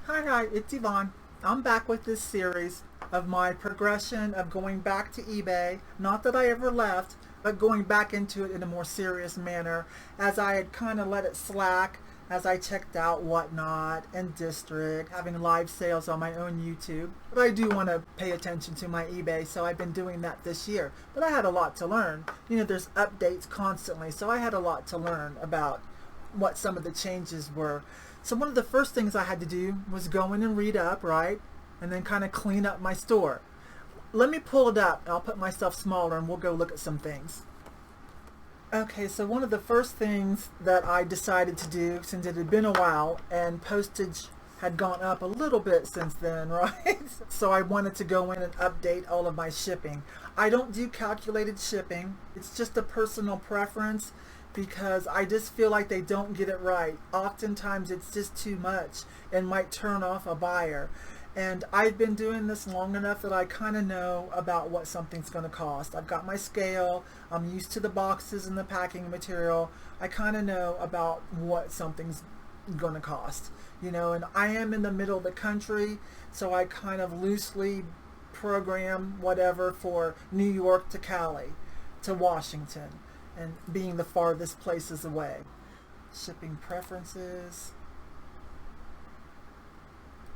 Hi, it's Yvon. I'm back with this series of my progression of going back to eBay. Not that I ever left, but going back into it in a more serious manner as I had kind of let it slack as I checked out Whatnot and District, having live sales on my own YouTube. But I do want to pay attention to my eBay, so I've been doing that this year. But I had a lot to learn. You know, there's updates constantly, so I had a lot to learn about what some of the changes were. So one of the first things I had to do was go in and read up, right? And then kind of clean up my store. Let me pull it up. I'll put myself smaller and we'll go look at some things. Okay, so one of the first things that I decided to do, since it had been a while and postage had gone up a little bit since then, right? So I wanted to go in and update all of my shipping. I don't do calculated shipping. It's just a personal preference, because I just feel like they don't get it right. Oftentimes it's just too much and might turn off a buyer. And I've been doing this long enough that I kind of know about what something's going to cost. I've got my scale. I'm used to the boxes and the packing material. I kind of know about what something's going to cost. You know, and I am in the middle of the country, so I kind of loosely program whatever for New York to Cali to Washington, and being the farthest places away. Shipping preferences.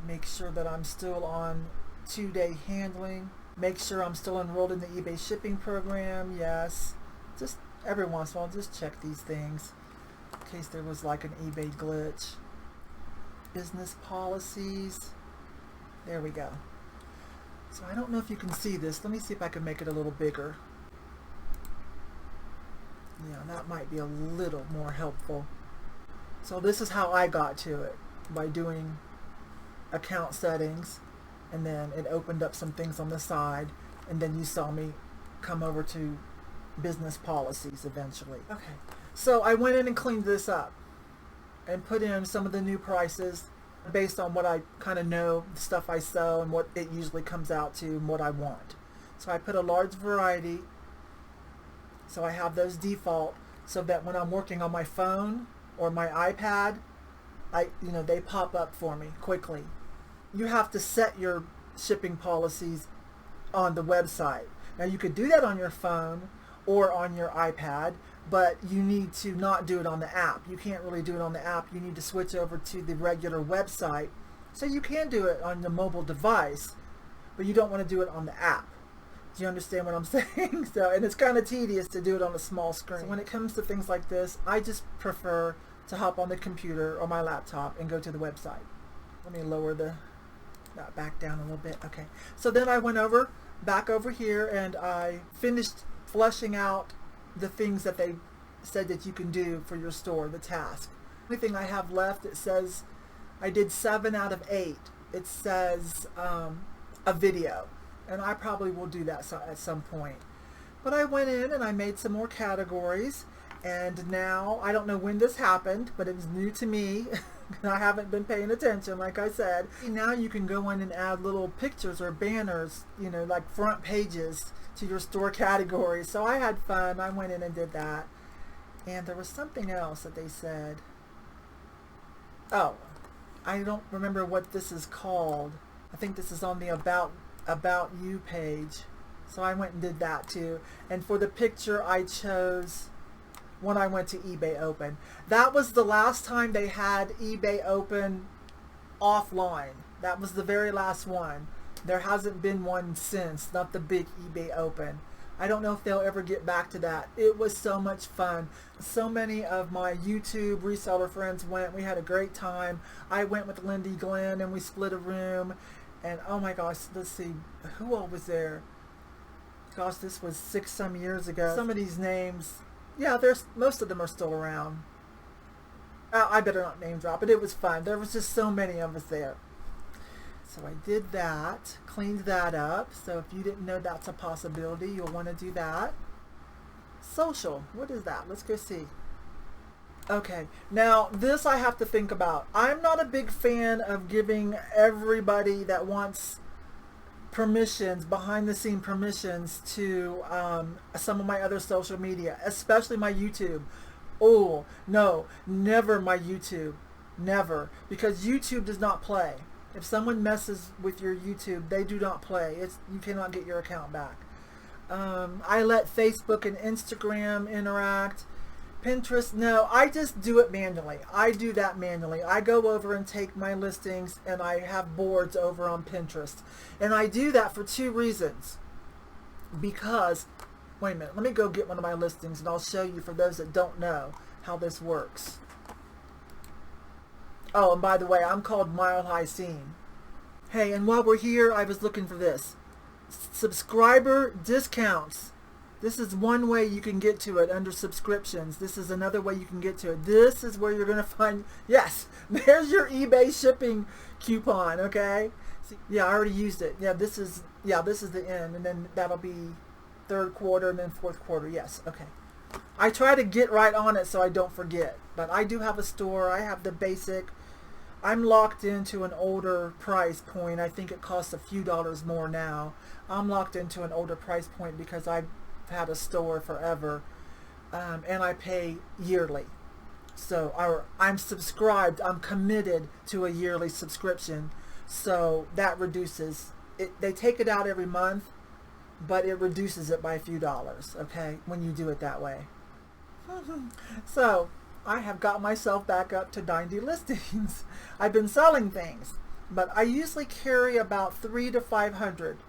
Make sure that I'm still on 2-day handling. Make sure I'm still enrolled in the eBay shipping program. Yes. Just every once in a while, just check these things in case there was like an eBay glitch. Business policies. There we go. So I don't know if you can see this. Let me see if I can make it a little bigger. Yeah, that might be a little more helpful. So this is how I got to it, by doing account settings, and then it opened up some things on the side, and then you saw me come over to business policies eventually. Okay, so I went in and cleaned this up and put in some of the new prices based on what I kind of know, the stuff I sell and what it usually comes out to and what I want. So I put a large variety. So I have those default so that when I'm working on my phone or my iPad, they pop up for me quickly. You have to set your shipping policies on the website. Now you could do that on your phone or on your iPad, but you need to not do it on the app. You can't really do it on the app. You need to switch over to the regular website. So you can do it on the mobile device, but you don't want to do it on the app. Do you understand what I'm saying? And it's kind of tedious to do it on a small screen. So when it comes to things like this, I just prefer to hop on the computer or my laptop and go to the website. Let me lower that back down a little bit. Okay. So then I went back over here, and I finished fleshing out the things that they said that you can do for your store, the task. The only thing I have left, it says I did 7 out of 8. It says a video. And I probably will do that at some point. But I went in and I made some more categories. And now, I don't know when this happened, but it was new to me. I haven't been paying attention, like I said. Now you can go in and add little pictures or banners, like front pages to your store categories. So I had fun. I went in and did that. And there was something else that they said. Oh, I don't remember what this is called. I think this is on the About You page. So I went and did that too. And for the picture, I chose when I went to eBay Open. That was the last time they had eBay Open offline. That was the very last one. There hasn't been one since, not the big eBay Open. I don't know if they'll ever get back to that. It was so much fun. So many of my YouTube reseller friends went. We had a great time. I went with Lindy Glenn and we split a room. And oh my gosh, let's see, who all was there? Gosh, this was 6-some years ago. Some of these names, yeah, most of them are still around. I better not name drop, but it was fun. There was just so many of us there. So I did that, cleaned that up. So if you didn't know that's a possibility, you'll want to do that. Social, what is that? Let's go see. Okay, now this I have to think about. I'm not a big fan of giving everybody that wants permissions, behind the scene permissions to some of my other social media, especially my YouTube. Oh, no, never my YouTube. Never. Because YouTube does not play. If someone messes with your YouTube, they do not play. You cannot get your account back. I let Facebook and Instagram interact. Pinterest, no, I just do it manually. I do that manually. I go over and take my listings and I have boards over on Pinterest. And I do that for 2 reasons. Because, wait a minute, let me go get one of my listings and I'll show you for those that don't know how this works. Oh, and by the way, I'm called Mile High Scene. Hey, and while we're here, I was looking for this. Subscriber discounts. This is one way you can get to it under subscriptions. This is another way you can get to it. This is where you're going to find, yes, there's your eBay shipping coupon, okay? See, yeah, I already used it. This is the end, and then that'll be 3rd quarter and then 4th quarter. Yes, okay. I try to get right on it so I don't forget, but I do have a store. I have the basic. I'm locked into an older price point. I think it costs a few dollars more now. I'm locked into an older price point because I've had a store forever, and I pay yearly. So I'm subscribed. I'm committed to a yearly subscription. So that reduces it. They take it out every month, but it reduces it by a few dollars, okay, when you do it that way. So I have got myself back up to 90 listings. I've been selling things, but I usually carry about 300 to 500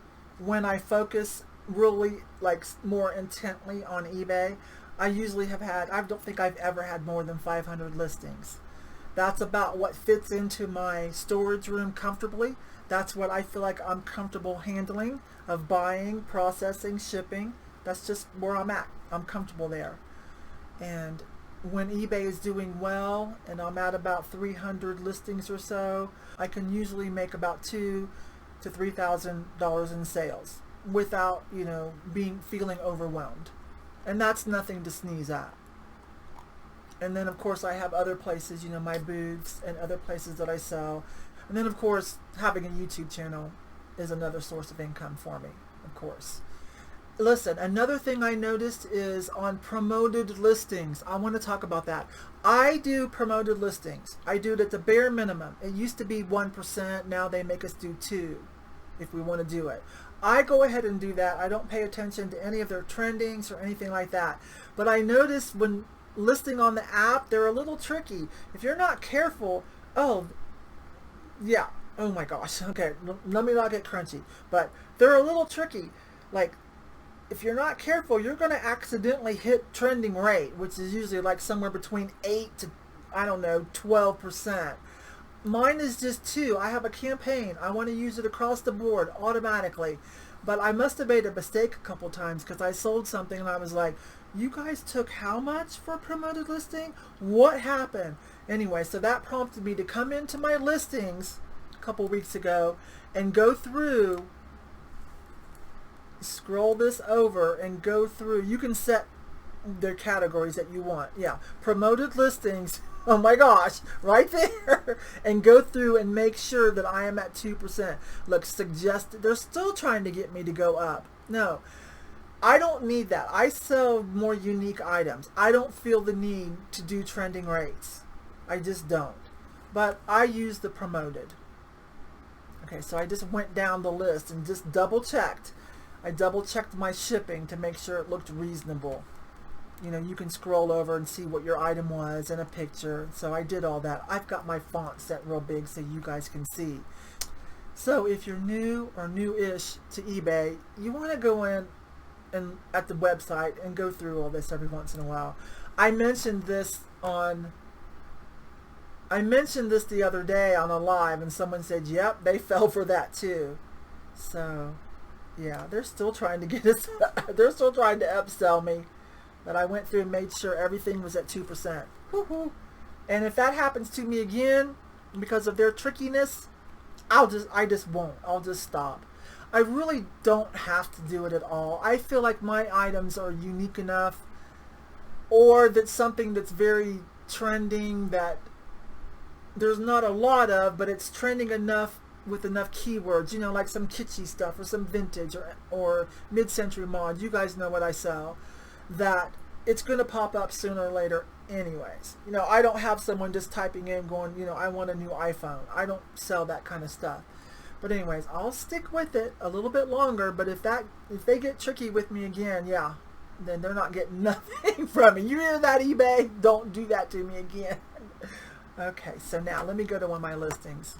when I focus really like more intently on eBay. I usually have had, I don't think I've ever had more than 500 listings. That's about what fits into my storage room comfortably. That's what I feel like I'm comfortable handling, of buying, processing, shipping. That's just where I'm at. I'm comfortable there. And when eBay is doing well and I'm at about 300 listings or so, I can usually make about $2,000 to $3,000 in sales without, feeling overwhelmed. And that's nothing to sneeze at. And then of course I have other places, my booths and other places that I sell. And then of course having a YouTube channel is another source of income for me, of course. Listen, another thing I noticed is on promoted listings. I want to talk about that. I do promoted listings. I do it at the bare minimum. It used to be 1%. Now they make us do 2% if we want to do it. I go ahead and do that. I don't pay attention to any of their trendings or anything like that. But I noticed when listing on the app, they're a little tricky. If you're not careful, oh my gosh. Okay, let me not get crunchy. But they're a little tricky. Like, if you're not careful, you're going to accidentally hit trending rate, which is usually like somewhere between 8 to, 12%. Mine is just 2. I have a campaign. I want to use it across the board automatically. But I must have made a mistake a couple times because I sold something and I was like, you guys took how much for a promoted listing? What happened? Anyway, so that prompted me to come into my listings a couple weeks ago and go through, scroll this over and go through. You can set their categories that you want. Yeah, promoted listings. Oh my gosh, right there. And go through and make sure that I am at 2%. Look, suggested. They're still trying to get me to go up. No, I don't need that. I sell more unique items. I don't feel the need to do trending rates. I just don't. But I use the promoted. Okay, so I just went down the list and just double checked. I double checked my shipping to make sure it looked reasonable. You can scroll over and see what your item was and a picture. So I did all that. I've got my font set real big so you guys can see. So if you're new or new-ish to eBay, you want to go in and at the website and go through all this every once in a while. I mentioned this the other day on a live, and someone said, yep, they fell for that too. So yeah, they're still trying to get us, they're still trying to upsell me. But I went through and made sure everything was at 2%. Woo-hoo. And if that happens to me again because of their trickiness, I just won't. I'll just stop. I really don't have to do it at all. I feel like my items are unique enough, or that's something that's very trending that there's not a lot of, but it's trending enough with enough keywords, like some kitschy stuff or some vintage or mid-century mod. You guys know what I sell. That it's going to pop up sooner or later anyways. You know, I don't have someone just typing in going, you know, I want a new iPhone. I don't sell that kind of stuff. But anyways, I'll stick with it a little bit longer, but if they get tricky with me again, yeah, then they're not getting nothing from me. You hear that, eBay? Don't do that to me again. Okay, so now let me go to one of my listings.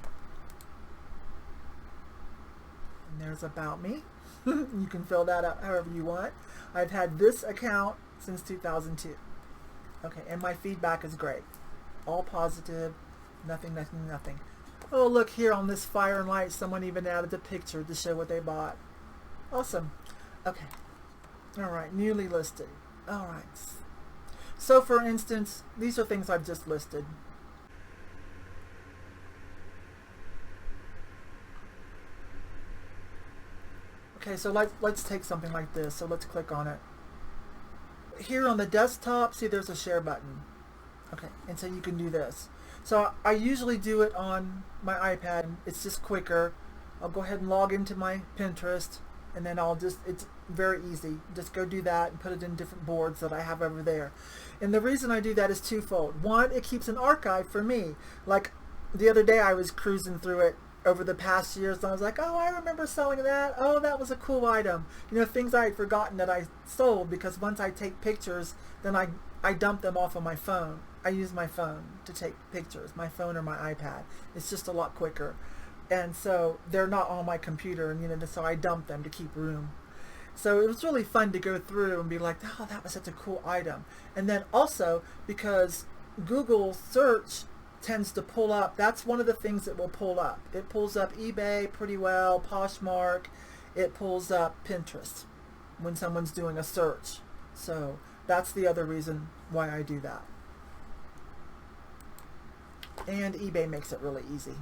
And there's About Me. You can fill that out however you want. I've had this account since 2002. Okay, and my feedback is great. All positive, nothing. Oh, look here on this Fire and Light, someone even added a picture to show what they bought. Awesome. Okay. All right, newly listed. All right. So for instance, these are things I've just listed. Okay, so let's take something like this. So let's click on it. Here on the desktop, see there's a share button. Okay, and so you can do this. So I usually do it on my iPad. It's just quicker. I'll go ahead and log into my Pinterest, and then it's very easy. Just go do that and put it in different boards that I have over there. And the reason I do that is twofold. One, it keeps an archive for me. Like the other day I was cruising through it over the past years, and I was like, oh, I remember selling that. Oh, that was a cool item. You know, things I had forgotten that I sold, because once I take pictures, then I dump them off of my phone. I use my phone to take pictures, my phone or my iPad. It's just a lot quicker. And so they're not on my computer, and you know, so I dump them to keep room. So it was really fun to go through and be like, oh, that was such a cool item. And then also because Google search tends to pull up, that's one of the things that will pull up. It pulls up eBay pretty well, Poshmark, it pulls up Pinterest when someone's doing a search. So that's the other reason why I do that. And eBay makes it really easy.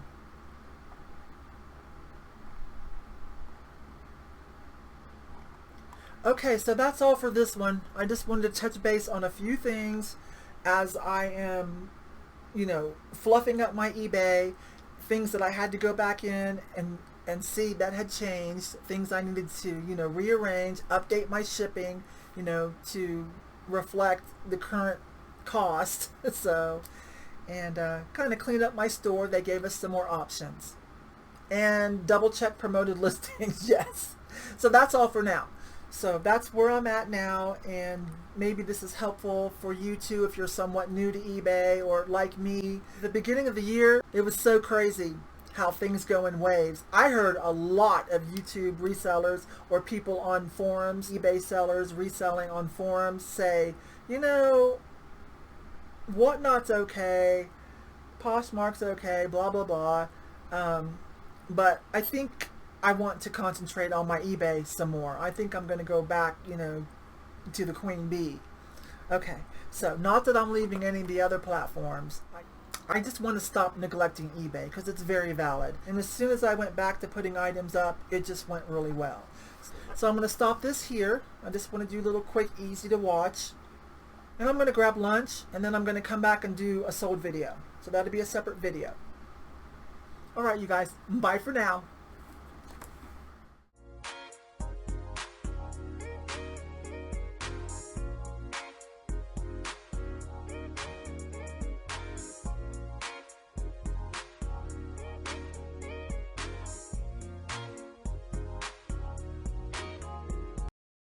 Okay, so that's all for this one. I just wanted to touch base on a few things as I am, you know, fluffing up my eBay, things that I had to go back in and see that had changed, things I needed to, you know, rearrange, update my shipping, you know, to reflect the current cost. So, and kind of clean up my store. They gave us some more options. And double check promoted listings, yes. So that's all for now. So that's where I'm at now, and maybe this is helpful for you too if you're somewhat new to eBay or like me. The beginning of the year, it was so crazy how things go in waves. I heard a lot of YouTube resellers or people on forums, eBay sellers reselling on forums say, you know, Whatnot's okay, Poshmark's okay, blah, blah, blah. But I think I want to concentrate on my eBay some more. I think I'm going to go back, you know, to the queen bee. Okay, so not that I'm leaving any of the other platforms. I just want to stop neglecting eBay because it's very valid. And as soon as I went back to putting items up, it just went really well. So I'm going to stop this here. I just want to do a little quick, easy to watch. And I'm going to grab lunch, and then I'm going to come back and do a sold video. So that'll be a separate video. All right, you guys, bye for now.